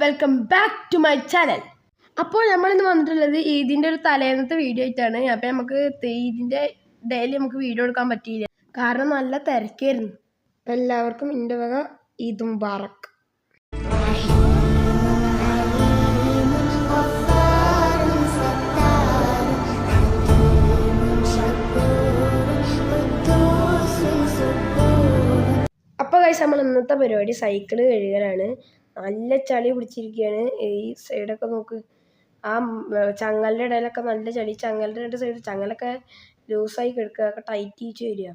Welcome back to my channel. അപ്പോൾ നമ്മളിന്ന് വന്നിട്ടുള്ളത് ഈദിൻ്റെ ഒരു തലേന്നത്തെ വീഡിയോ ആയിട്ടാണ്. അപ്പോൾ നമുക്ക് ഈദിൻ്റെ ഡെയിലി നമുക്ക് വീഡിയോ എടുക്കാൻ പറ്റിയില്ല, കാരണം നല്ല തിരക്കായിരുന്നു. എല്ലാവർക്കും എൻ്റെ വക ഈദ് മുബാറക്ക്. അപ്പോൾ ഗൈസ്, നമ്മൾ ഇന്നത്തെ പരിപാടി സൈക്കിള് കഴുകലാണ്. നല്ല ചളി പിടിച്ചിരിക്കുകയാണ്. ഈ സൈഡൊക്കെ നോക്ക്, ആ ചങ്ങലിൻ്റെ ഇടയിലൊക്കെ നല്ല ചളി. ചങ്ങലിൻ്റെ രണ്ട് സൈഡ് ചങ്ങലൊക്കെ ലൂസായി കിടക്കുക, ഒക്കെ ടൈറ്റ് ചെയ്ത് വരിക.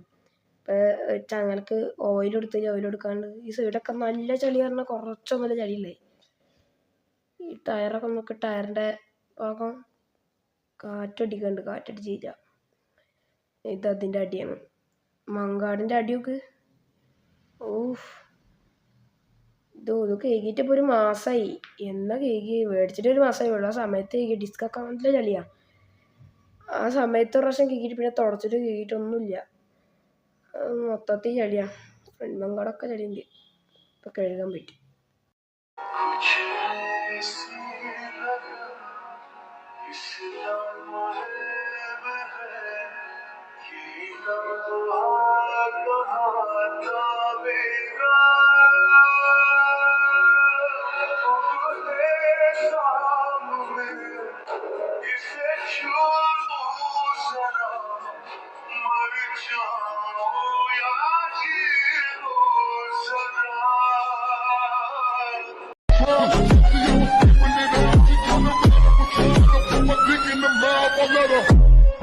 ഇപ്പോൾ ചങ്ങലക്ക് ഓയിൽ കൊടുക്കാണ്ട് ഈ സൈഡൊക്കെ നല്ല ചളി പറഞ്ഞാൽ കുറച്ചൊന്നുമില്ല ചളിയില്ലേ. ഈ ടയറൊക്കെ നോക്ക്, ടയറിൻ്റെ ഭാഗം കാറ്റടിച്ചില്ല. ഇത് അതിൻ്റെ അടിയാണ്, മങ്കാടിൻ്റെ അടിയൊക്കെ. ഇത് കേക്കിയിട്ട് ഇപ്പോൾ ഒരു മാസമായി. എന്നാ കേക്ക് മേടിച്ചിട്ട് ഒരു മാസമായി ഉള്ളൂ. ആ സമയത്ത് കേക്ക് ഡിസ്കൊക്കെ നല്ല ചളിയാണ്. ആ സമയത്ത് ഒരു പ്രാവശ്യം കേക്കിയിട്ട് പിന്നെ തുടച്ചിട്ട് കേക്കിയിട്ടൊന്നുമില്ല, മൊത്തത്തിൽ ചളിയാണ്. ഫ്രണ്ട് മങ്കാടൊക്കെ ചളിയുണ്ട്. ഇപ്പം കഴുകാൻ പറ്റും.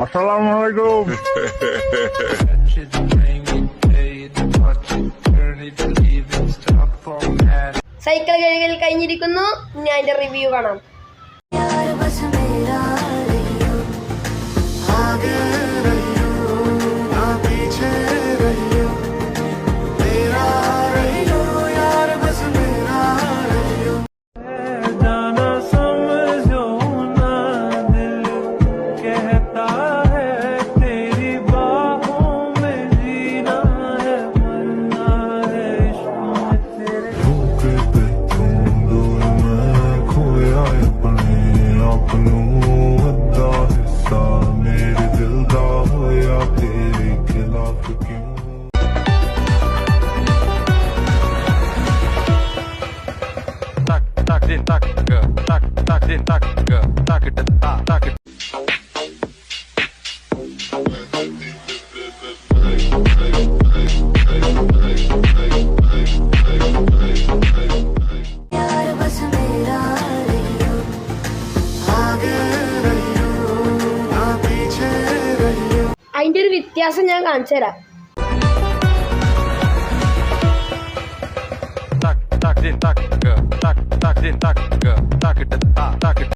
Assalamualaikum. സൈക്കിൾ കഴുകൽ കഴിഞ്ഞിരിക്കുന്നു. ഞാൻ അതിന്റെ റിവ്യൂ കാണാം. അതിന്റെ ഒരു വ്യത്യാസം ഞാൻ കാണിച്ചു തരാം.